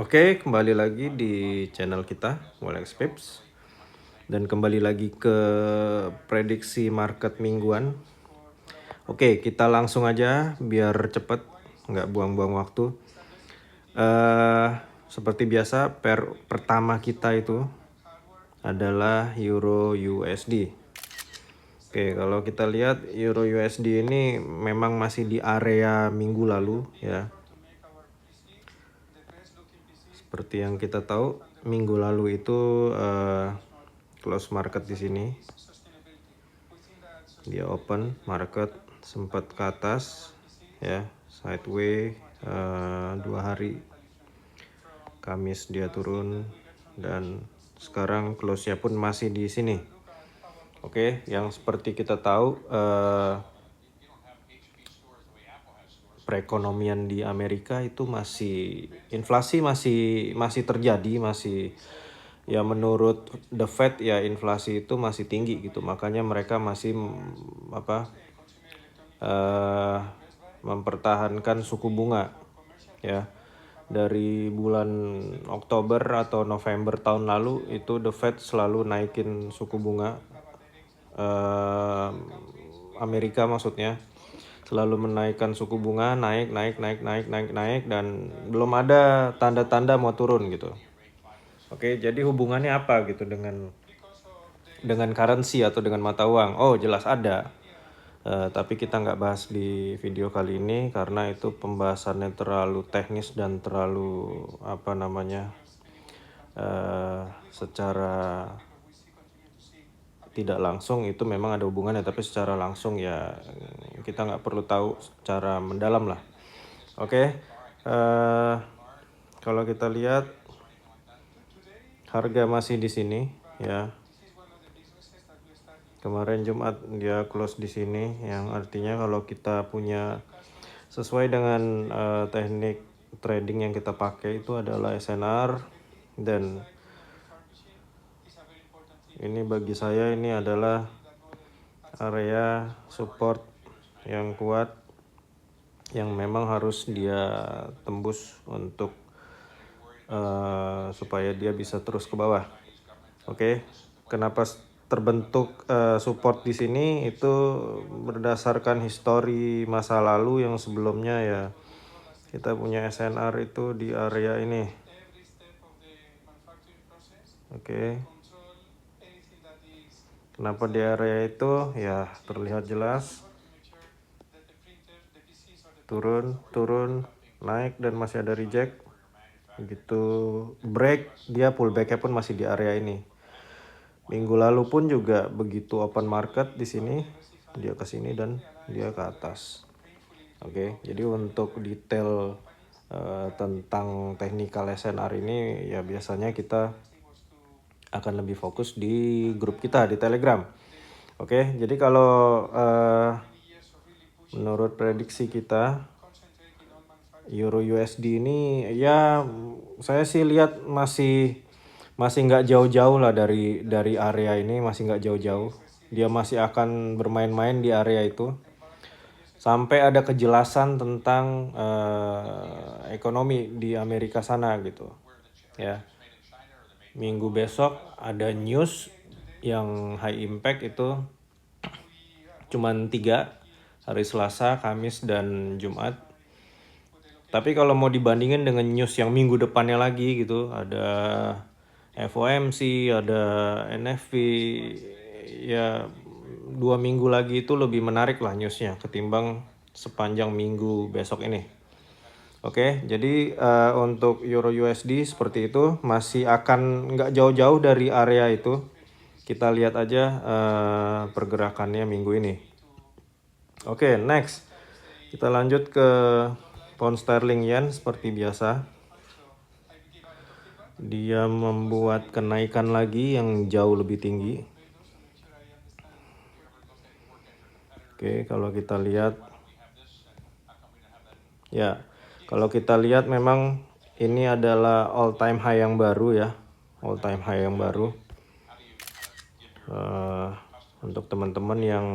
Oke, kembali lagi di channel kita, Molex Pips. Dan kembali lagi ke prediksi market mingguan. Oke, kita langsung aja biar cepet, nggak buang-buang waktu. Seperti biasa, pertama kita itu adalah Euro USD. Oke, kalau kita lihat Euro USD ini memang masih di area minggu lalu ya. Seperti yang kita tahu, minggu lalu itu close market di sini. Dia open market sempat ke atas ya, sideways 2 hari. Kamis dia turun dan sekarang close-nya pun masih di sini. Oke, yang seperti kita tahu perekonomian di Amerika itu inflasi masih terjadi, ya menurut The Fed ya inflasi itu masih tinggi gitu. Makanya mereka masih mempertahankan suku bunga ya. Dari bulan Oktober atau November tahun lalu itu The Fed selalu naikin suku bunga Amerika, maksudnya selalu menaikkan suku bunga, naik dan belum ada tanda-tanda mau turun gitu. Oke, jadi hubungannya apa gitu dengan currency atau dengan mata uang? Oh, jelas ada. Tapi kita nggak bahas di video kali ini karena itu pembahasannya terlalu teknis dan terlalu secara tidak langsung itu memang ada hubungannya, tapi secara langsung ya kita nggak perlu tahu secara mendalam lah. Oke, kalau kita lihat harga masih di sini ya. Kemarin Jumat dia close di sini, yang artinya kalau kita punya sesuai dengan teknik trading yang kita pakai itu adalah SNR, dan ini bagi saya ini adalah area support yang kuat yang memang harus dia tembus untuk supaya dia bisa terus ke bawah. Oke, kenapa terbentuk support di sini itu berdasarkan histori masa lalu yang sebelumnya ya. Kita punya SNR itu di area ini. Oke. Kenapa di area itu? Ya, terlihat jelas. Turun, naik dan masih ada reject. Begitu break, dia pullback-nya pun masih di area ini. Minggu lalu pun juga begitu open market di sini, dia ke sini dan dia ke atas. Oke, jadi untuk detail tentang technical SNR ini ya biasanya kita akan lebih fokus di grup kita di Telegram. Oke, jadi kalau menurut prediksi kita Euro USD ini ya saya sih lihat masih nggak jauh-jauh lah dari area ini, masih nggak jauh-jauh. Dia masih akan bermain-main di area itu sampai ada kejelasan tentang ekonomi di Amerika sana gitu ya. Minggu besok ada news yang high impact itu cuman 3, hari Selasa, Kamis, dan Jumat. Tapi kalau mau dibandingin dengan news yang minggu depannya lagi gitu, ada FOMC, ada NFP, ya 2 minggu lagi itu lebih menarik lah newsnya ketimbang sepanjang minggu besok ini. Oke, jadi untuk Euro USD seperti itu masih akan nggak jauh-jauh dari area itu. Kita lihat aja pergerakannya minggu ini. Oke, next kita lanjut ke pound sterling yen seperti biasa. Dia membuat kenaikan lagi yang jauh lebih tinggi. Oke, kalau kita lihat ya, kalau kita lihat memang ini adalah all time high yang baru ya, all time high yang baru. Untuk teman-teman yang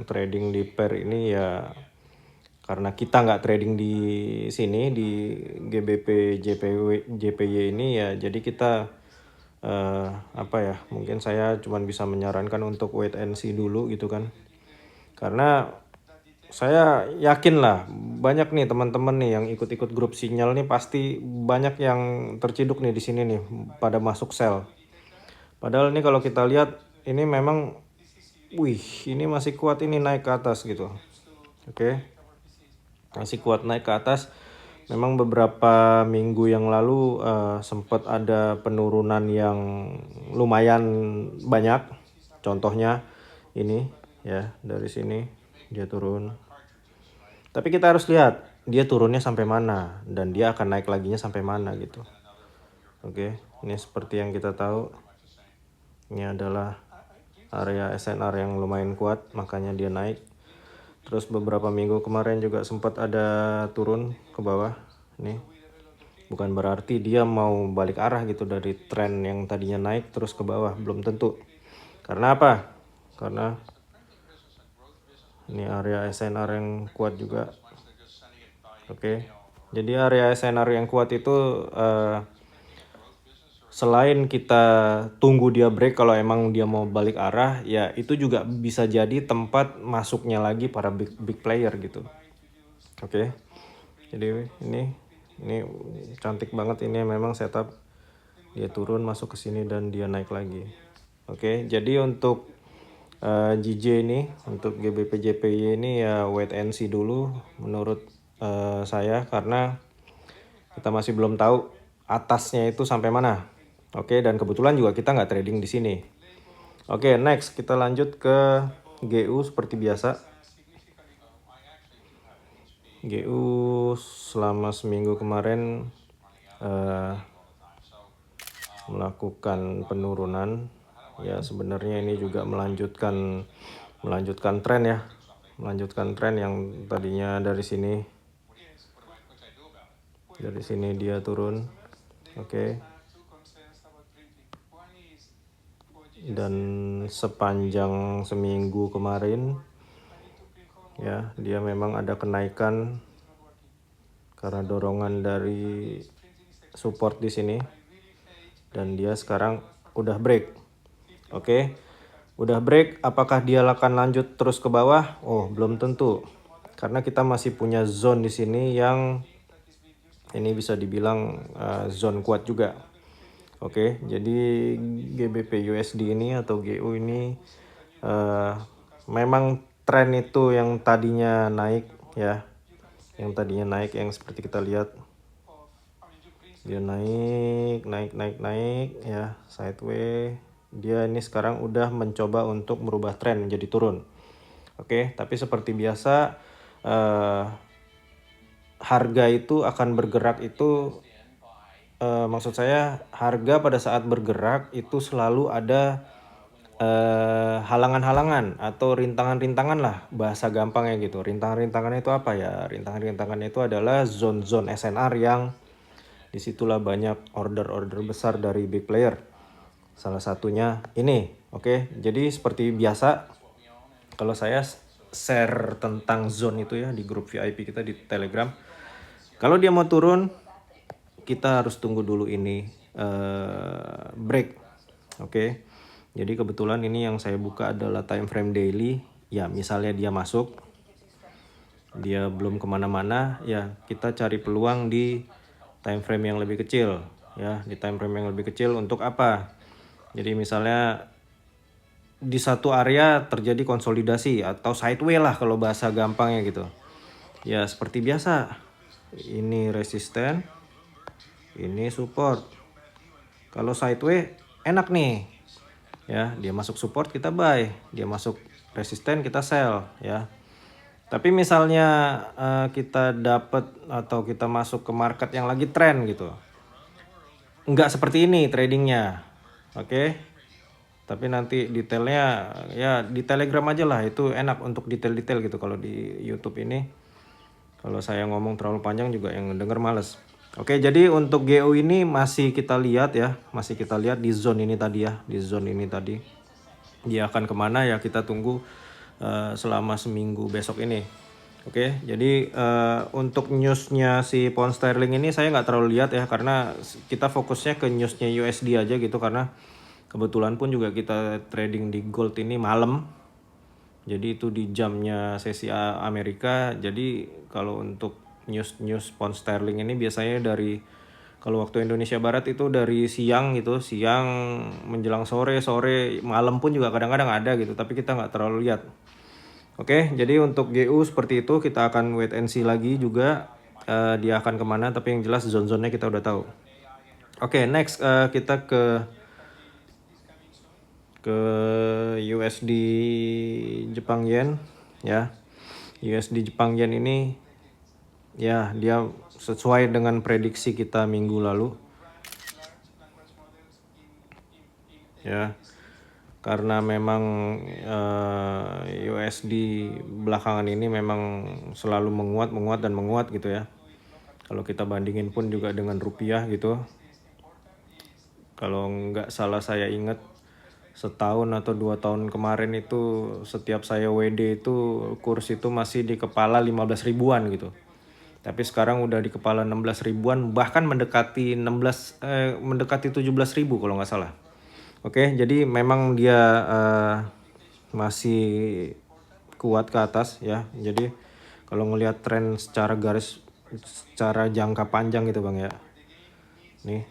trading di pair ini ya karena kita nggak trading di sini di GBP JPY ini ya, jadi kita apa ya, mungkin saya cuman bisa menyarankan untuk wait and see dulu gitu kan, karena saya yakin lah banyak nih teman-teman nih yang ikut-ikut grup sinyal nih, pasti banyak yang terciduk nih di sini nih pada masuk sell. Padahal ini kalau kita lihat ini memang, wih, ini masih kuat, ini naik ke atas gitu. Oke. Masih kuat naik ke atas. Memang beberapa minggu yang lalu sempat ada penurunan yang lumayan banyak. Contohnya ini ya, dari sini dia turun. Tapi kita harus lihat dia turunnya sampai mana dan dia akan naik laginya sampai mana gitu. Oke, ini seperti yang kita tahu. Ini adalah area SNR yang lumayan kuat, makanya dia naik. Terus beberapa minggu kemarin juga sempat ada turun ke bawah. Nih, bukan berarti dia mau balik arah gitu dari tren yang tadinya naik terus ke bawah, belum tentu. Karena apa? Karena ini area SNR yang kuat juga. Oke, jadi area SNR yang kuat itu selain kita tunggu dia break kalau emang dia mau balik arah, ya itu juga bisa jadi tempat masuknya lagi para big player gitu. Oke. Jadi ini cantik banget, ini memang setup dia turun masuk ke sini dan dia naik lagi. Oke, jadi untuk JJ ini, untuk GBP JPY ini ya wait and see dulu menurut saya, karena kita masih belum tahu atasnya itu sampai mana. Oke, dan kebetulan juga kita nggak trading di sini. Oke, next kita lanjut ke GU seperti biasa. GU selama seminggu kemarin melakukan penurunan. Ya sebenarnya ini juga melanjutkan tren ya, melanjutkan tren yang tadinya dari sini dia turun. Oke. Dan sepanjang seminggu kemarin ya dia memang ada kenaikan karena dorongan dari support di sini, dan dia sekarang udah break. Oke. Udah break, apakah dia akan lanjut terus ke bawah? Oh, belum tentu. Karena kita masih punya zone di sini yang ini bisa dibilang zone kuat juga. Oke, jadi GBP USD ini atau GU ini memang tren itu yang tadinya naik ya. Yang tadinya naik, yang seperti kita lihat. Dia naik ya, sideways. Dia ini sekarang udah mencoba untuk merubah tren menjadi turun. Oke, tapi seperti biasa harga itu akan bergerak itu maksud saya harga pada saat bergerak itu selalu ada halangan-halangan atau rintangan-rintangan lah, bahasa gampangnya gitu. Rintangan-rintangan itu apa ya? Rintangan-rintangan itu adalah zone-zone SNR yang disitulah banyak order-order besar dari big player. Salah satunya ini. Oke, jadi seperti biasa kalau saya share tentang zone itu ya di grup VIP kita di Telegram. Kalau dia mau turun, kita harus tunggu dulu ini break. Oke. Jadi kebetulan ini yang saya buka adalah time frame daily. Ya, misalnya dia masuk, dia belum kemana-mana, ya kita cari peluang di time frame yang lebih kecil. Ya, di time frame yang lebih kecil untuk apa? Jadi misalnya di satu area terjadi konsolidasi atau sideways lah kalau bahasa gampangnya gitu. Ya seperti biasa. Ini resisten, ini support. Kalau sideways enak nih. Ya, dia masuk support kita buy, dia masuk resisten kita sell ya. Tapi misalnya kita dapat atau kita masuk ke market yang lagi trend gitu. Enggak seperti ini tradingnya. Oke. Tapi nanti detailnya ya di Telegram aja lah, itu enak untuk detail-detail gitu. Kalau di YouTube ini kalau saya ngomong terlalu panjang juga yang denger males. Oke, jadi untuk GO ini masih kita lihat ya, masih kita lihat di zone ini tadi ya, di zone ini tadi. Dia akan kemana ya, kita tunggu selama seminggu besok ini. Oke, jadi untuk newsnya si pound sterling ini saya nggak terlalu lihat ya, karena kita fokusnya ke newsnya USD aja gitu, karena kebetulan pun juga kita trading di gold ini malam. Jadi itu di jamnya sesi Amerika. Jadi kalau untuk news pound sterling ini biasanya dari, kalau waktu Indonesia Barat itu dari siang gitu, siang menjelang sore, sore malam pun juga kadang-kadang ada gitu, tapi kita nggak terlalu lihat. Oke, jadi untuk GU seperti itu, kita akan wait and see lagi juga dia akan kemana, tapi yang jelas zone-zonenya kita udah tahu. Oke, next kita ke USD Jepang Yen ya. USD Jepang Yen ini ya dia sesuai dengan prediksi kita minggu lalu ya, karena memang USD belakangan ini memang selalu menguat dan menguat gitu ya. Kalau kita bandingin pun juga dengan rupiah gitu, kalau nggak salah saya ingat setahun atau 2 tahun kemarin itu setiap saya WD itu kurs itu masih di kepala 15 ribuan gitu. Tapi sekarang udah di kepala 16 ribuan, bahkan mendekati 17 ribu kalau nggak salah. Oke, jadi memang dia masih kuat ke atas ya. Jadi kalau ngelihat tren secara jangka panjang gitu Bang ya. Nih.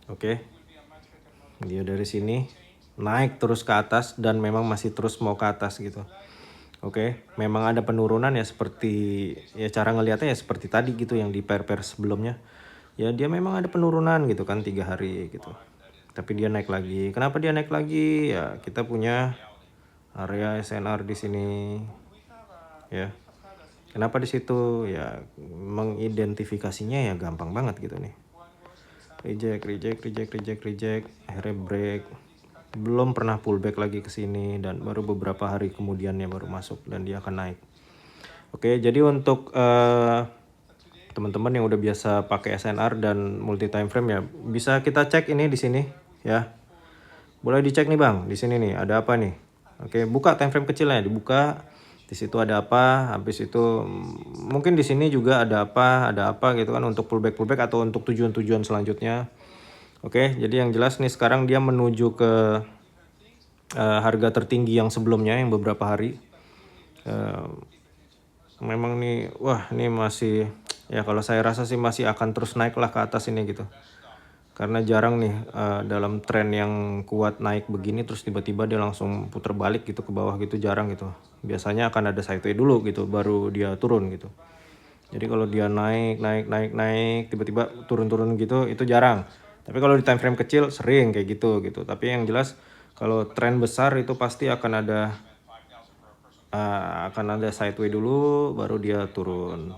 Oke. Dia dari sini naik terus ke atas dan memang masih terus mau ke atas gitu. Oke, memang ada penurunan ya, seperti ya cara ngelihatnya ya seperti tadi gitu yang di pair-pair sebelumnya. Ya dia memang ada penurunan gitu kan 3 hari gitu. Tapi dia naik lagi. Kenapa dia naik lagi? Ya kita punya area SNR di sini ya. Kenapa di situ? Ya mengidentifikasinya ya gampang banget gitu nih. Reject, akhirnya break. Belum pernah pullback lagi ke sini dan baru beberapa hari kemudiannya baru masuk dan dia akan naik. Oke, jadi untuk teman-teman yang udah biasa pakai SNR dan multi time frame ya, bisa kita cek ini di sini ya. Boleh dicek nih Bang, di sini nih ada apa nih? Oke, buka time frame kecilnya, dibuka. Di situ ada apa? Habis itu mungkin di sini juga ada apa gitu kan, untuk pullback atau untuk tujuan-tujuan selanjutnya. Oke, jadi yang jelas nih sekarang dia menuju ke harga tertinggi yang sebelumnya yang beberapa hari. Memang nih, wah ini masih ya, kalau saya rasa sih masih akan terus naik lah ke atas ini gitu. Karena jarang nih dalam tren yang kuat naik begini terus tiba-tiba dia langsung putar balik gitu ke bawah gitu, jarang gitu. Biasanya akan ada sideway dulu gitu baru dia turun gitu. Jadi kalau dia naik tiba-tiba turun gitu itu jarang. Tapi kalau di time frame kecil sering kayak gitu. Tapi yang jelas kalau tren besar itu pasti akan ada sideway dulu baru dia turun.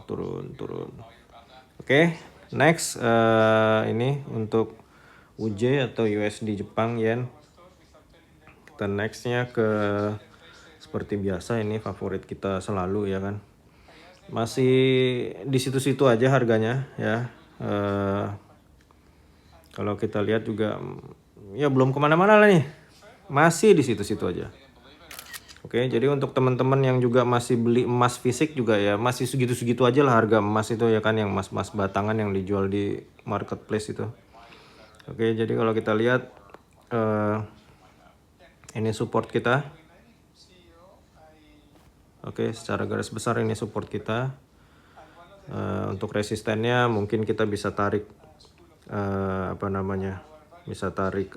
Oke, next ini untuk UJ atau USD Jepang Yen. Kita nextnya ke seperti biasa, ini favorit kita selalu ya kan. Masih di situ-situ aja harganya ya. Kalau kita lihat juga ya belum kemana-mana lah nih, masih di situ-situ aja. Oke, jadi untuk teman-teman yang juga masih beli emas fisik juga ya masih segitu-segitu aja lah harga emas itu ya kan, yang emas-emas batangan yang dijual di marketplace itu. Oke, jadi kalau kita lihat ini support kita. Oke, secara garis besar ini support kita. Untuk resistennya mungkin kita bisa tarik bisa tarik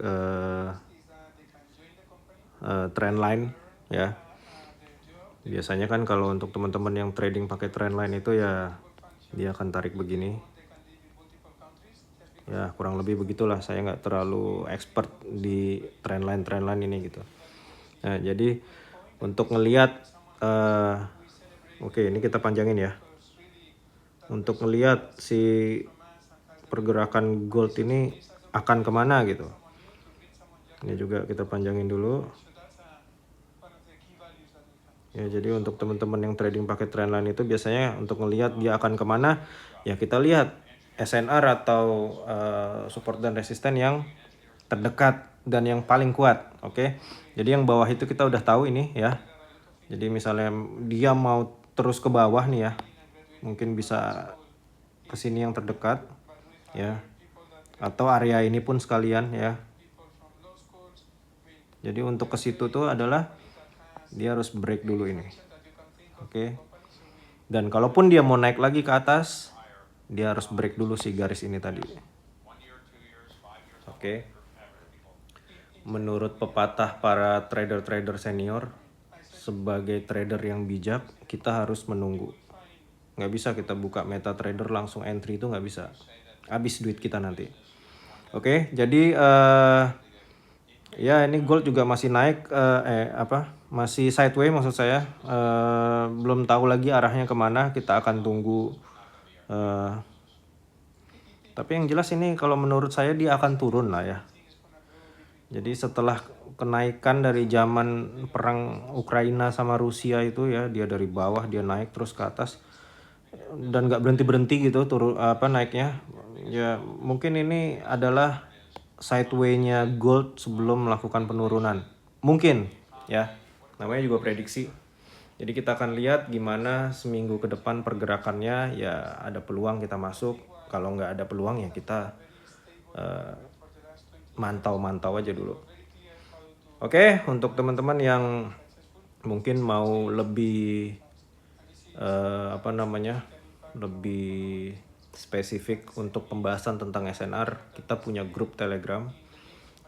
trend line ya. Biasanya kan kalau untuk teman-teman yang trading pakai trend line itu ya dia akan tarik begini. Ya kurang lebih begitulah, saya nggak terlalu expert di trend line ini gitu. Nah jadi untuk ngelihat oke, ini kita panjangin ya. Untuk ngelihat si pergerakan gold ini akan kemana gitu. Ini juga kita panjangin dulu. Ya, jadi untuk teman-teman yang trading pakai trendline itu biasanya untuk ngelihat dia akan kemana, ya kita lihat SNR atau support dan resisten yang terdekat dan yang paling kuat. Oke, jadi yang bawah itu kita udah tahu ini ya. Jadi misalnya dia mau terus ke bawah nih ya, mungkin bisa ke sini yang terdekat ya, atau area ini pun sekalian ya. Jadi untuk ke situ tuh adalah dia harus break dulu ini. Oke. Dan kalaupun dia mau naik lagi ke atas, dia harus break dulu si garis ini tadi. Oke. Menurut pepatah para trader-trader senior, sebagai trader yang bijak, kita harus menunggu. Nggak bisa kita buka MetaTrader langsung entry, itu nggak bisa. Habis duit kita nanti. Oke, jadi ya ini gold juga masih naik, masih sideways maksud saya. Belum tahu lagi arahnya kemana, kita akan tunggu. Tapi yang jelas ini kalau menurut saya dia akan turun lah ya. Jadi setelah kenaikan dari zaman perang Ukraina sama Rusia itu ya, dia dari bawah dia naik terus ke atas dan nggak berhenti gitu naiknya. Ya mungkin ini adalah sideway-nya gold sebelum melakukan penurunan. Mungkin ya, namanya juga prediksi. Jadi kita akan lihat gimana seminggu ke depan pergerakannya, ya ada peluang kita masuk. Kalau nggak ada peluang ya kita mantau-mantau aja dulu. Oke, untuk teman-teman yang mungkin mau lebih lebih spesifik untuk pembahasan tentang SNR, kita punya grup Telegram.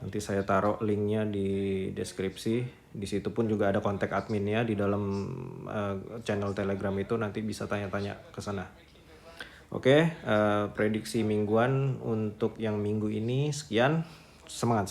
Nanti saya taruh linknya di deskripsi. Di situ pun juga ada kontak adminnya di dalam channel Telegram itu, nanti bisa tanya-tanya ke sana. Oke, prediksi mingguan untuk yang minggu ini sekian. Semangat.